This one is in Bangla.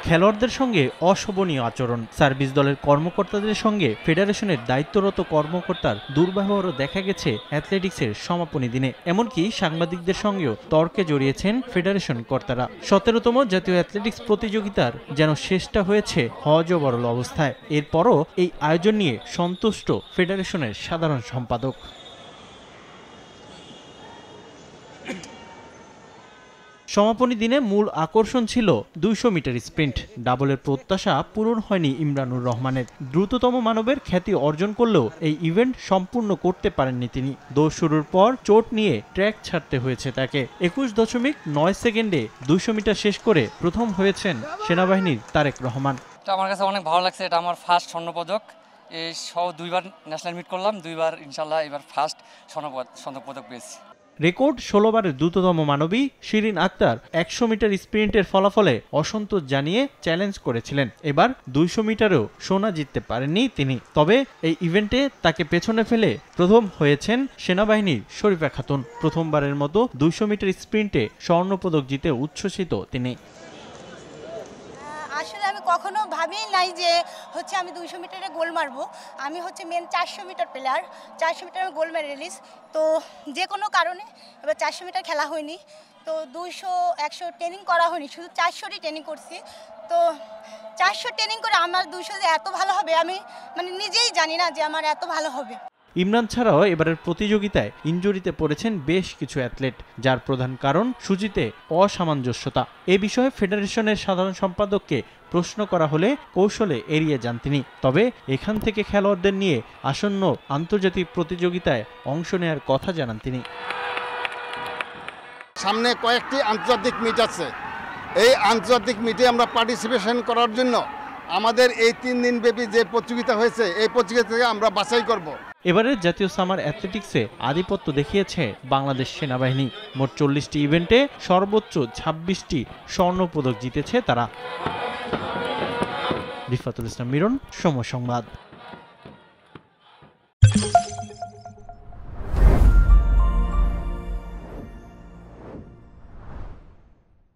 খেলোয়াড়দের সঙ্গে অশোভনীয় আচরণ, সার্ভিস দলের কর্মকর্তাদের সঙ্গে ফেডারেশনের দায়িত্বরত কর্মকর্তার দুর্ব্যবহারও দেখা গেছে অ্যাথলেটিক্সের সমাপনী দিনে। এমনকি সাংবাদিকদের সঙ্গেও তর্কে জড়িয়েছেন ফেডারেশন কর্তারা। 17তম জাতীয় অ্যাথলেটিক্স প্রতিযোগিতার যেন শেষটা হয়েছে হজবরল অবস্থায়। এরপরও এই আয়োজন নিয়ে সন্তুষ্ট ফেডারেশনের সাধারণ সম্পাদক। সমাপনী দিনে মূল আকর্ষণ ছিল 200 মিটার স্প্রিন্ট। ডাবলের প্রত্যাশা পূরণ হয়নি ইমরানুর রহমানের। দ্রুততম মানবের খ্যাতি অর্জন করলেও এই ইভেন্ট সম্পূর্ণ করতে পারেননি তিনি। দৌড় শুরুর পর চোট নিয়ে ট্র্যাক ছাড়তে হয়েছে তাকে। 21.9 সেকেন্ডে 200 মিটার শেষ করে প্রথম হয়েছেন সেনাবাহিনীর তারেক রহমান। আমার কাছে অনেক ভালো লাগছে। এটা আমার ফার্স্ট স্বর্ণপদক। এই সহ 2বার ন্যাশনাল মিট করলাম, 2বার ইনশাল্লাহ এবার ফার্স্ট স্বর্ণপদক পেয়েছি। রেকর্ড 16 বারের দ্রুততম মানবী শিরিন আক্তার 100 মিটার স্প্রিন্টের ফলাফলে অসন্তোষ জানিয়ে চ্যালেঞ্জ করেছিলেন। এবার 200 মিটারেও সোনা জিততে পারেননি তিনি। তবে এই ইভেন্টে তাকে পেছনে ফেলে প্রথম হয়েছেন সেনাবাহিনীর শরীফা খাতুন। প্রথমবারের মতো 200 মিটার স্প্রিন্টে স্বর্ণপদক জিতে উচ্ছ্বসিত তিনি। আসলে আমি কখনো ভাবিই নাই যে আমি 200 মিটারে গোল মারবো। আমি মেন 400 মিটার প্লেয়ার। 400 মিটারে গোল মেডেলিস্ট। তো যে কোনো কারণে এবার 400 মিটার খেলা হয়নি। তো 200 100 ট্রেনিং করা হয়নি, শুধু 400ই ট্রেনিং করছি। তো 400 ট্রেনিং করে আমার 200 যে এত ভালো হবে আমি নিজেই জানি না যে আমার এত ভালো হবে। ইমরান ছাড়াও এবারের প্রতিযোগিতায় ইনজুরিতে পড়েছেন বেশ কিছু অ্যাথলেট, যার প্রধান কারণ সূচিতে অসামঞ্জস্যতা। এ বিষয়ে ফেডারেশনের সাধারণ সম্পাদককে প্রশ্ন করা হলে কৌশলে এড়িয়ে যান তিনি। তবে এখান থেকে খেলোয়াড়দের নিয়ে আসন্ন আন্তর্জাতিক প্রতিযোগিতায় অংশ নেওয়ার কথা জানান তিনি। সামনে কয়েকটি আন্তর্জাতিক মিট আছে। এই আন্তর্জাতিক মিটে আমরা পার্টিসিপেশন করার জন্য আমাদের এই 3 দিন ব্যাপী যে প্রতিযোগিতা হয়েছে এই প্রতিযোগিতা থেকে আমরা বাছাই করব। এবারের জাতীয় সামার অ্যাথলেটিক্সে আধিপত্য দেখিয়েছে বাংলাদেশ সেনাবাহিনী। মোট 40টি ইভেন্টে সর্বোচ্চ 26টি স্বর্ণপদক জিতেছে তারা। রিফাতুল ইসলাম মিরন, সময় সংবাদ।